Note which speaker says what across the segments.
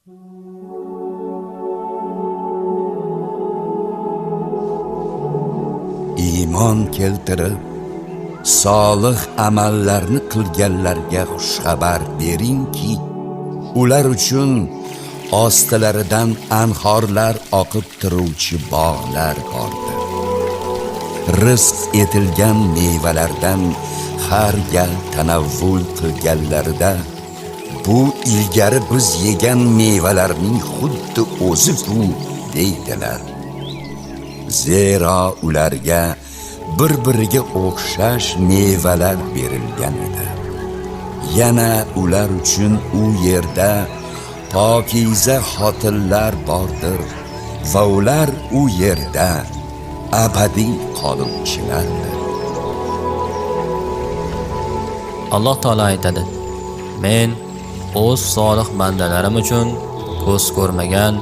Speaker 1: Iymon keltirib solih amallarni qilganlarga xushxabar beringki, ular uchun ostilaridan anhorlar oqib turuvchi bog'lar bordir. Rizq etilgan mevalardan har gal tanavvul qilganlarida bu ilgari biz yegan mevalarning xuddi o'zi-ku deydilar. Zero ularga bir-biriga o'xshash mevalar berilgan edi. Yana ular uchun u yerda pokiza xotinlar bordir va ular u yerda abadiy qoluvchilardir.
Speaker 2: Alloh taolo aytadi: Men o'z solih bandalarim uchun ko'z ko'rmagan,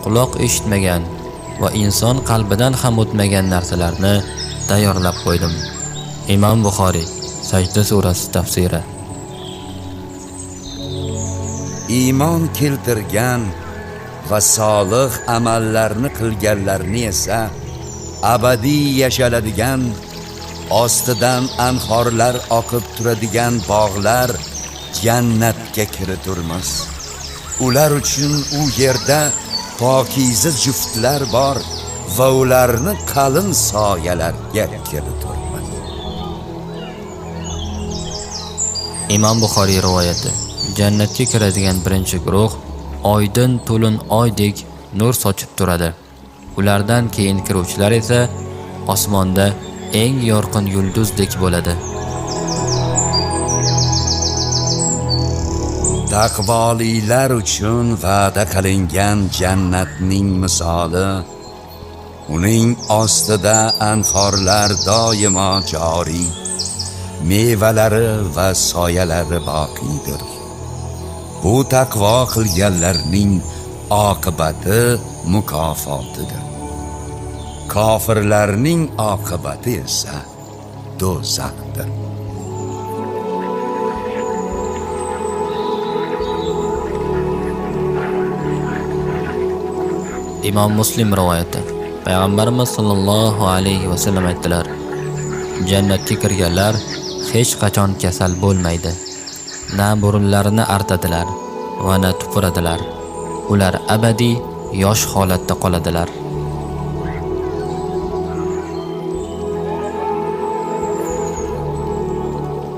Speaker 2: quloq eshitmagan va inson qalbidan ham o'tmagan narsalarni tayyorlab qo'ydim. Imom Buxoriy, Sajda surasi tafsiri.
Speaker 1: Iymon keltirgan va solih amallarni qilganlarni esa abadiy yashaladigan, ostidan anhorlar oqib turadigan bog'lar jannatga kiriturmiz. Ular uchun u yerda pokiza juftlar bor va ularni qalin soyalarga kiriturmiz.
Speaker 2: Imom Buxoriy rivoyati. Jannatga kiradigan birinchi guruh oydin to'lin oydek nur sochib turadi. Ulardan keyin kiruvchilar esa osmonda eng yorqin yulduzdek bo'ladi.
Speaker 1: Taqvolilar uchun va'da qilingan jannatning misoli, uning ostida anhorlar doimo joriy, mevalari va soyalari boqiydir. Bu taqvo qilganlarning oqibati mukofotidir. Kofirlarning oqibati esa do'zaxdir.
Speaker 2: Imom Muslim rivoyati. Payg'ambarimiz sollallohu alayhi va sallam aytdilar: Jannatga kirganlar hech qachon kasal bo'lmaydi. Na burunlarini artadilar va na tupuradilar. Ular abadiy yosh holatda qoladilar.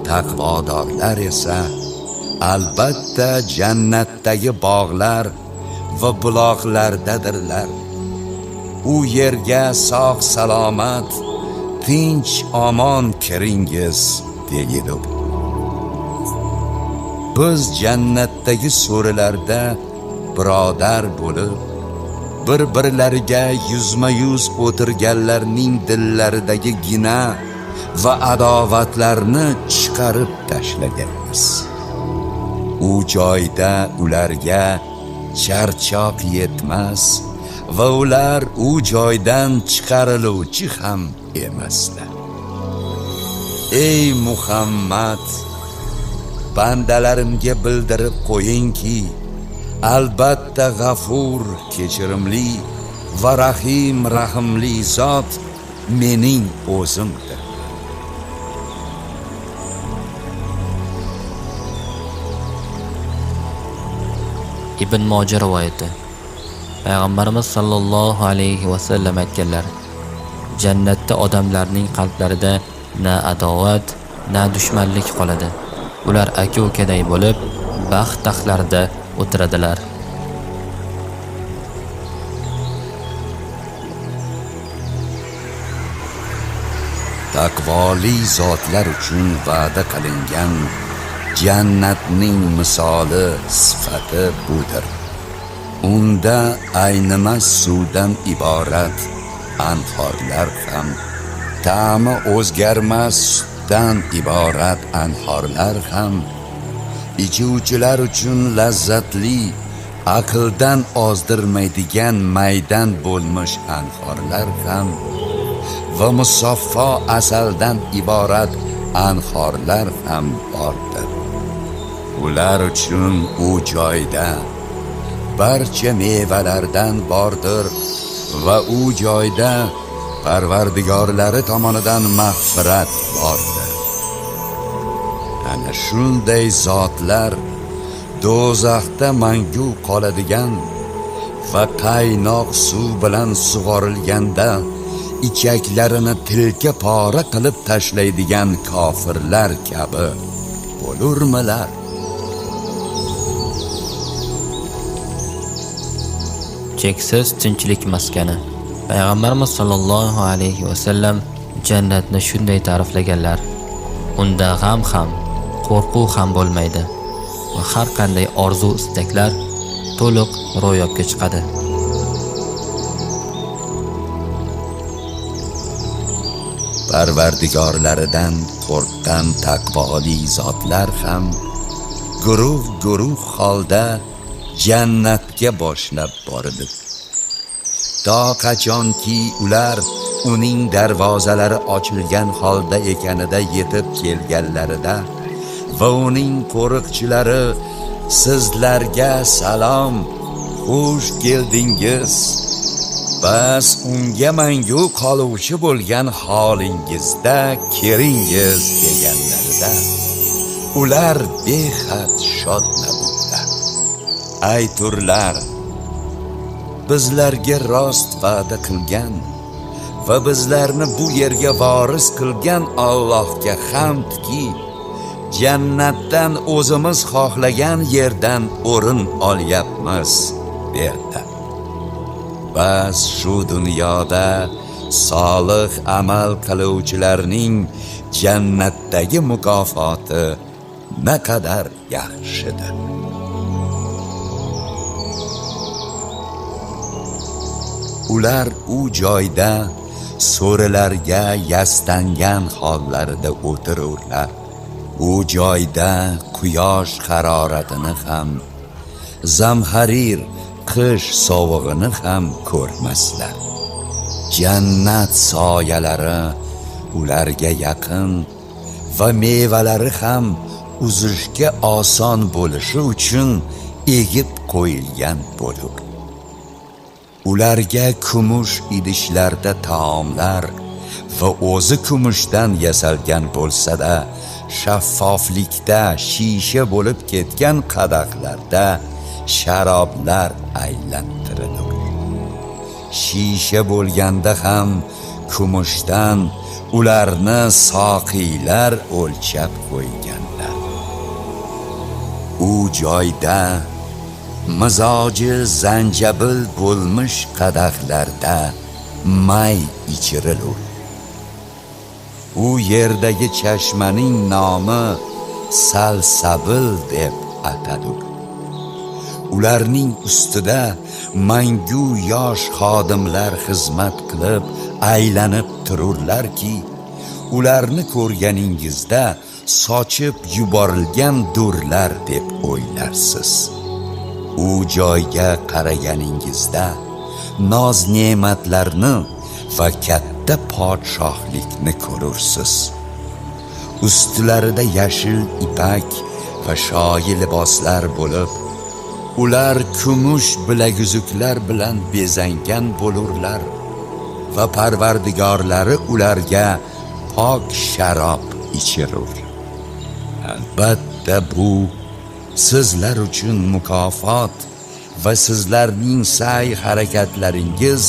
Speaker 1: Taqvodorlar esa albatta jannatdagi bog'lar va buloqlardadirlar. U yerga sog' salomat, tinch omon kiringiz deydi. Biz jannatdagi so'rilarda birodar bo'lib, bir-birlariga yuzma-yuz o'tirganlarning dillaridagi gina va adovatlarni chiqarib tashlaganmiz. U joyda ularga charchoq yetmas va ular u joydan chiqariluvchi ham emaslar. Ey Muhammad, bandalarimga bildirib qo'yingki, albatta g'afur, kechirimli va rahimli zot mening o'zimdir.
Speaker 2: Ibn Majah rivoyati. Payg'ambarimiz sollallohu alayhi va sallam aytganlar: Jannatda odamlarning qalblarida na adovat, na dushmanlik qoladi. Ular aka-ukaday bo'lib, baxt taxtlarida o'tiradilar.
Speaker 1: Taqvoli zotlar uchun va'da qilingan jannatning misoli, sifati budir. Unda aynimas suvdan iborat anhorlar ham, ta'mi o'zgarmas sutdan iborat anhorlar ham, ichuvchilar uchun lazzatli, aqldan ozdirmaydigan maydan bo'lmish anhorlar ham va musaffo asaldan iborat anhorlar ham bordir. Ular uchun u joyda barcha mevalardan bordir va u joyda Parvardigorlari tomonidan mag'firat bordir. Ana shunday zotlar do'zaxda mangu qoladigan va qaynoq suv bilan sug'orilganda ichaklarini tilka pora qilib tashlaydigan kofirlar kabi bo'lurmilar?
Speaker 2: Cheksiz tinchlik maskani. Payg'ambarimiz sollallohu alayhi va sallam jannatni shunday ta'riflaganlar: unda g'am ham, qo'rquv ham bo'lmaydi va har qanday orzu-istaklar to'liq ro'yobga chiqadi.
Speaker 1: Parvardigorlaridan qo'rqqan taqvoli zotlar ham guruh holda jannatga boshlab bordi. To qachonki ular uning darvozalari ochilgan holda ekanida yetib kelganlarida va uning qo'riqchilari sizlarga salom, xush keldingiz, bas unga mangu qoluvchi bo'lgan holingizda kiringiz deganlarida ular behad shodlandilar. Ayturlar, bizlarga rost va'da qilgan va bizlarni bu yerga voris qilgan Allohga hamdki, jannatdan o'zimiz xohlagan yerdan o'rin olyapmiz derdi. Bas shu dunyoda solih amal qiluvchilarning jannatdagi mukofoti naqadar yaxshidir. Ular u joyda so'rilarga yastangan hollarida o'tirurlar. U joyda quyosh haroratini ham, zamharir qish sovug'ini ham ko'rmaslar. Jannat soyalari ularga yaqin va mevalari ham uzishga oson bo'lishi uchun egib qo'yilgan bo'lur. Ularga kumush idishlarda taomlar va o'zi kumushdan yasalgan bo'lsa-da, shaffoflikda shisha bo'lib ketgan qadahlarda sharoblar aylantirilur. Shisha bo'lganda ham kumushdan ularni soqiylar o'lchab qo'yganlar. U joyda mizoji zanjabil bo'lmish qadahlarda may ichirilur. U yerdagi chashmaning nomi Salsabil deb atalur. Ularning ustida mangu yosh xodimlar xizmat qilib aylanib tururlarki, ularni ko'rganingizda sochib yuborilgan durlar deb o'ylarsiz. U joyga qaraganingizda noz ne'matlarni va katta podshohlikni ko'rursiz. Ustlarida yashil ipak va shoyi liboslar bo'lib, ular kumush bilaguzuklar bilan bezangan bo'lurlar va Parvardigorlari ularga pok sharob ichirur. Albatta bu sizlar uchun mukofot va sizlarning sa'y harakatlaringiz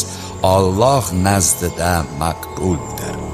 Speaker 1: Alloh nazdida maqbuldir.